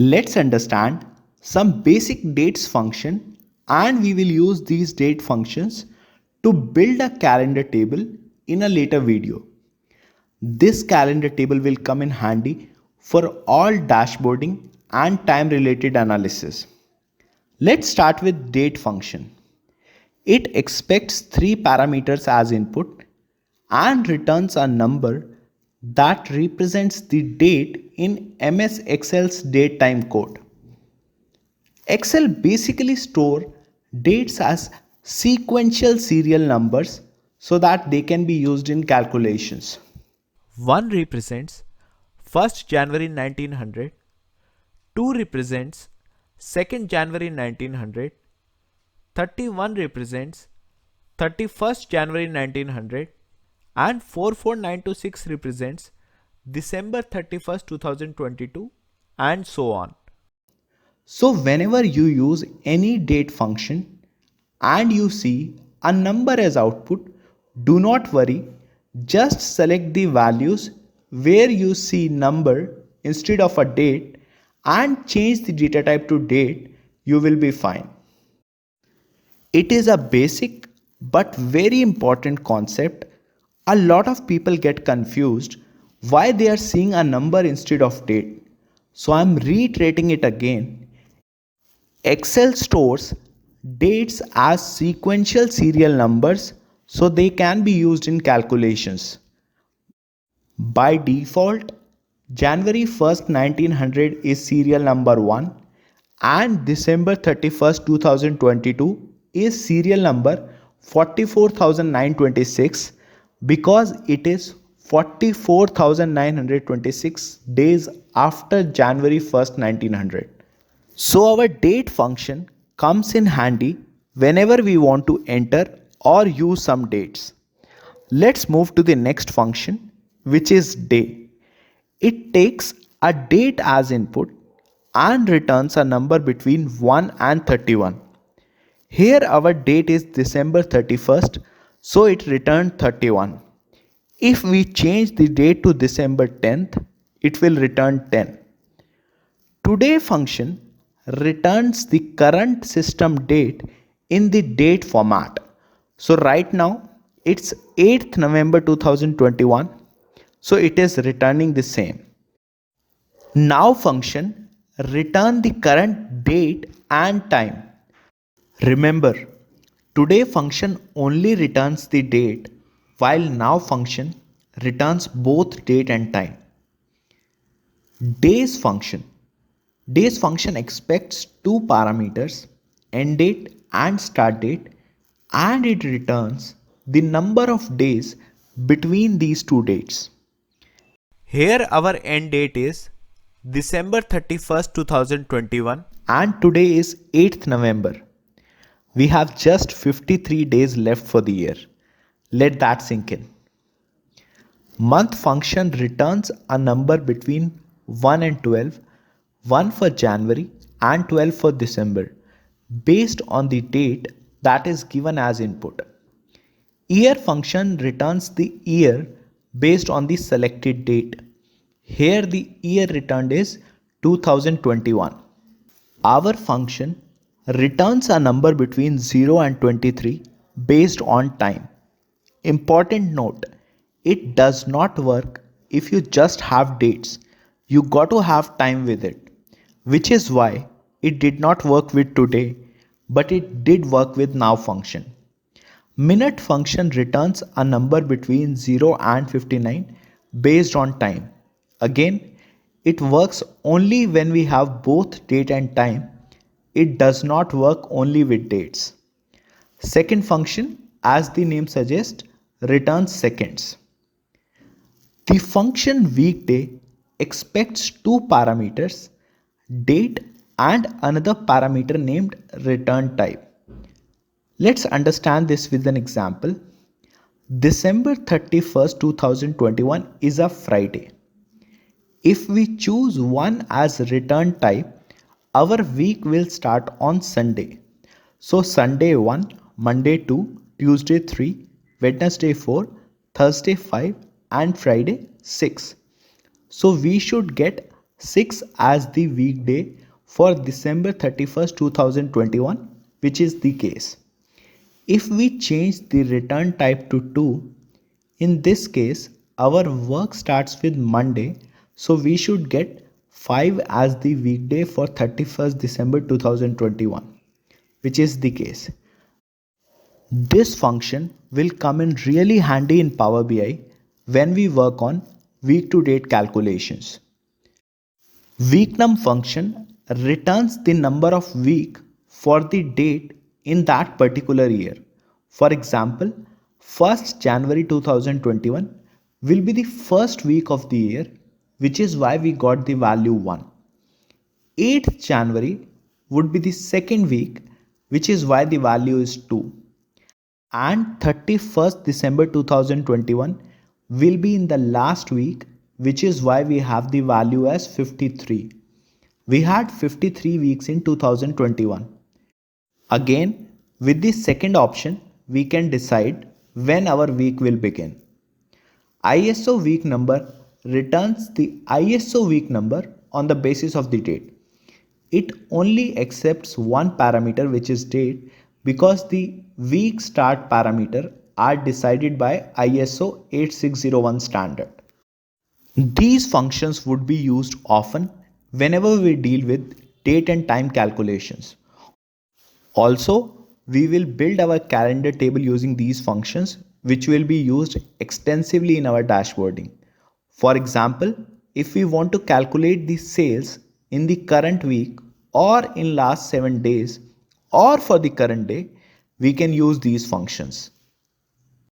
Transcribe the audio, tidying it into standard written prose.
Let's understand some basic dates function, and we will use these date functions to build a calendar table in a later video. This calendar table will come in handy for all dashboarding and time related analysis. Let's start with date function. It expects three parameters as input and returns a number that represents the date in MS Excel's datetime code. Excel basically stores dates as sequential serial numbers so that they can be used in calculations. 1 represents 1st January 1900, 2 represents 2nd January 1900, 31 represents 31st January 1900, and 44926 represents December 31st, 2022, and so on. So whenever you use any date function and you see a number as output, do not worry, just select the values where you see number instead of a date and change the data type to date, you will be fine. It is a basic but very important concept. A lot of people get confused why they are seeing a number instead of date. So I am reiterating it again. Excel stores dates as sequential serial numbers so they can be used in calculations. By default, January 1st, 1900 is serial number 1 and December 31st, 2022 is serial number 44,926 because it is 44,926 days after January 1st, 1900. So our date function comes in handy whenever we want to enter or use some dates. Let's move to the next function, which is day. It takes a date as input and returns a number between 1 and 31. Here our date is December 31st, so it returned 31. If we change the date to December 10th, it will return 10. Today function returns the current system date in the date format. So right now it's 8th November 2021. So it is returning the same. Now function return the current date and time. Remember, today function only returns the date while now function returns both date and time. Days function. Days function expects two parameters, end date and start date, and it returns the number of days between these two dates. Here our end date is December 31st, 2021, And today is 8th November. We have just 53 days left for the year. Let that sink in. Month function returns a number between 1 and 12, 1 for January and 12 for December, based on the date that is given as input. Year function returns the year based on the selected date. Here the year returned is 2021. Our function returns a number between 0 and 23 based on time. Important note, it does not work if you just have dates. You got to have time with it, which is why it did not work with today, but it did work with now function. Minute function returns a number between 0 and 59 based on time. Again, it works only when we have both date and time. It does not work only with dates. Second function, as the name suggests, returns seconds. The function weekday expects two parameters, date and another parameter named return type. Let's understand this with an example. December 31st, 2021 is a Friday. If we choose one as return type, our week will start on Sunday. So Sunday 1, Monday 2, Tuesday 3, Wednesday 4, Thursday 5 and Friday 6. So we should get 6 as the weekday for December 31st, 2021, which is the case. If we change the return type to 2, in this case, our work starts with Monday, so we should get 5 as the weekday for 31st December 2021, which is the case. This function will come in really handy in Power BI when we work on week to date calculations. Weeknum function returns the number of week for the date in that particular year. For example, 1st January 2021 will be the first week of the year, which is why we got the value 1. 8th January would be the second week, which is why the value is 2. And 31st December 2021 will be in the last week, which is why we have the value as 53. We had 53 weeks in 2021. Again, with the second option, we can decide when our week will begin. ISO week number returns the ISO week number on the basis of the date. It only accepts one parameter, which is date, because the week start parameter are decided by ISO 8601 standard. These functions would be used often whenever we deal with date and time calculations. Also, we will build our calendar table using these functions, which will be used extensively in our dashboarding. For example, if we want to calculate the sales in the current week or in last 7 days or for the current day, we can use these functions.